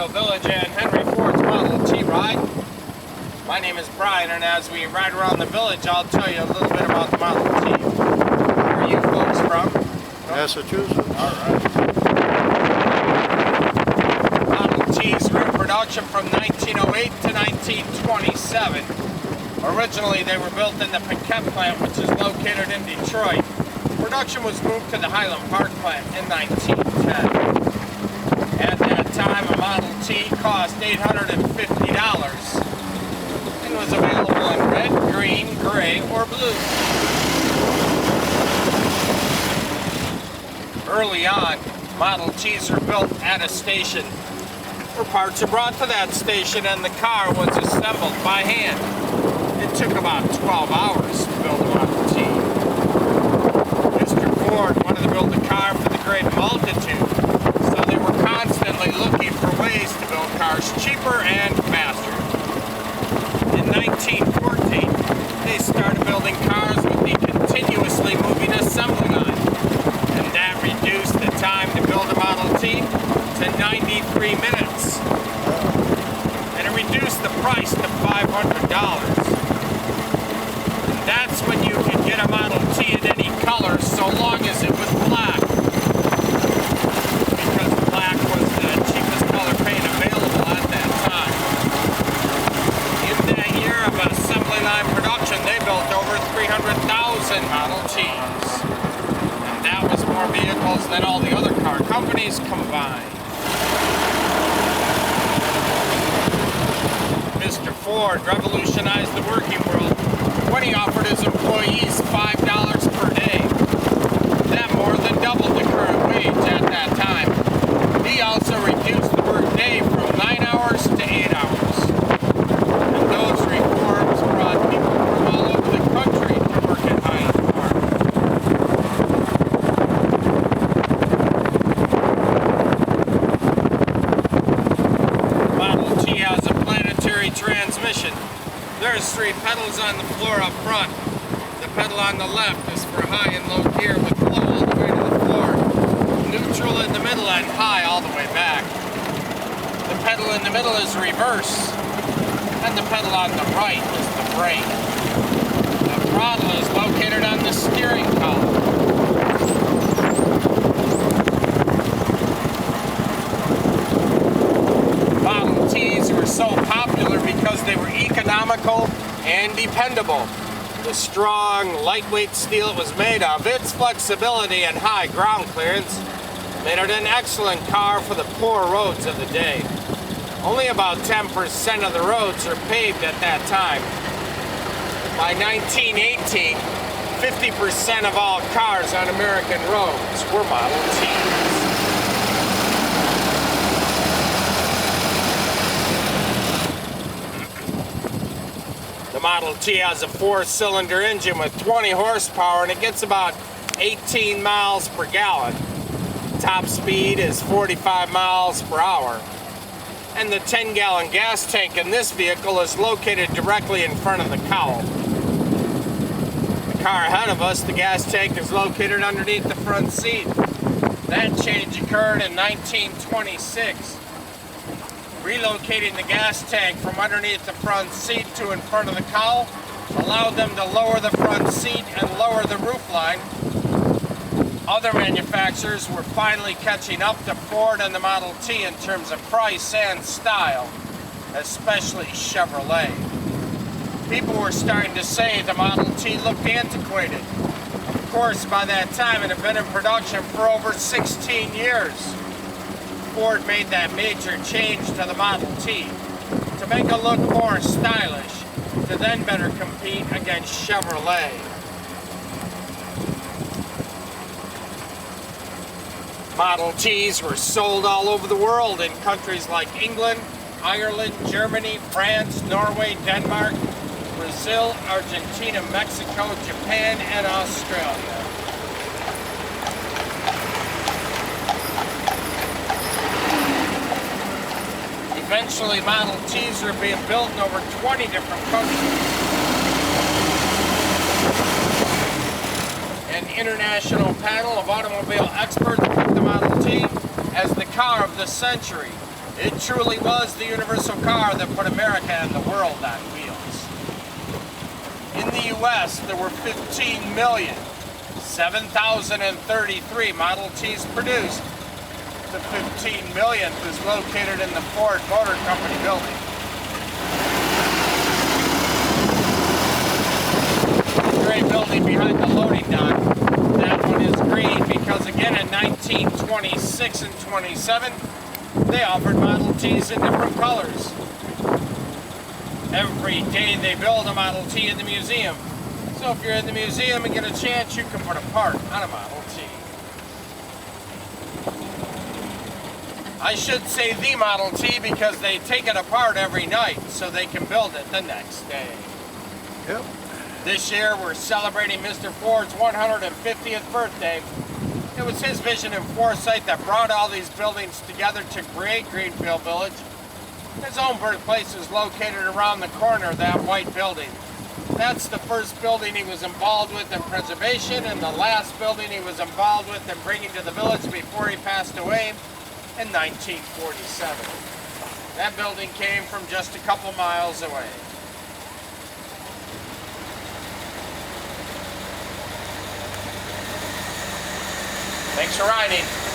Greenfield Village and Henry Ford's Model T ride. My name is Brian, and as we ride around the village, I'll tell you a little bit about the Model T. Where are you folks from? Massachusetts. All right. Model Ts were in production from 1908 to 1927. Originally, they were built in the Paquette plant, which is located in Detroit. Production was moved to the Highland Park plant in 1910. At that time, a Model T cost $850 and was available in red, green, gray, or blue. Early on, Model Ts were built at a station, where parts are brought to that station and the car was assembled by hand. It took about 12 hours to build a Model T. Mr. Ford wanted to build a car for the great multitude, so they were constantly looking for ways to build cars cheaper and faster. In 1914, they started building cars with the continuously moving assembly line, and that reduced the time to build a Model T to 93 minutes. And it reduced the price to $500. And that's when you could get a Model T in any color, so long as it was black. Because black was the cheapest color paint available at that time. In that year of assembly line production, they built over 300,000 Model Ts. And that was more vehicles than all the other car companies combined. Mr. Ford revolutionized the working world when he offered his employees $5 per day. That more than doubled the current wage at that time. He also reduced the work day from 9 hours to 8 hours. And those reforms brought people from all over the country to work at Highland Park. Model T has a planetary transmission. There's 3 pedals on the floor up front. The pedal on the left is for high and low gear with low all the way to the floor. Neutral in the middle and high all the way back. The pedal in the middle is reverse. And the pedal on the right is the brake. The throttle is located on the steering column. Model Ts were so popular because they were economical and dependable. The strong, lightweight steel it was made of, its flexibility and high ground clearance made it an excellent car for the poor roads of the day. Only about 10% of the roads are paved at that time. By 1918, 50% of all cars on American roads were Model Ts. The Model T has a 4-cylinder engine with 20 horsepower and it gets about 18 miles per gallon. Top speed is 45 miles per hour. And the 10-gallon gas tank in this vehicle is located directly in front of the cowl. The car ahead of us, the gas tank is located underneath the front seat. That change occurred in 1926. Relocating the gas tank from underneath the front seat to in front of the cowl allowed them to lower the front seat and lower the roof line. Other manufacturers were finally catching up to Ford and the Model T in terms of price and style, especially Chevrolet. People were starting to say the Model T looked antiquated. Of course, by that time it had been in production for over 16 years. Ford made that major change to the Model T to make it look more stylish, to then better compete against Chevrolet. Model Ts were sold all over the world in countries like England, Ireland, Germany, France, Norway, Denmark, Brazil, Argentina, Mexico, Japan, and Australia. Eventually, Model Ts are being built in over 20 different countries. An international panel of automobile experts picked the Model T as the car of the century. It truly was the universal car that put America and the world on wheels. In the U.S., there were 15,007,033 Model Ts produced. The 15 millionth is located in the Ford Motor Company building. The gray building behind the loading dock, that one is green because again in 1926 and 27, they offered Model Ts in different colors. Every day they build a Model T in the museum. So if you're in the museum and get a chance, you can put a part on a Model T. I should say the Model T because they take it apart every night so they can build it the next day. Yep. This year we're celebrating Mr. Ford's 150th birthday. It was his vision and foresight that brought all these buildings together to create Greenfield Village. His own birthplace is located around the corner of that white building. That's the first building he was involved with in preservation and the last building he was involved with in bringing to the village before he passed away in 1947. That building came from just a couple miles away. Thanks for riding.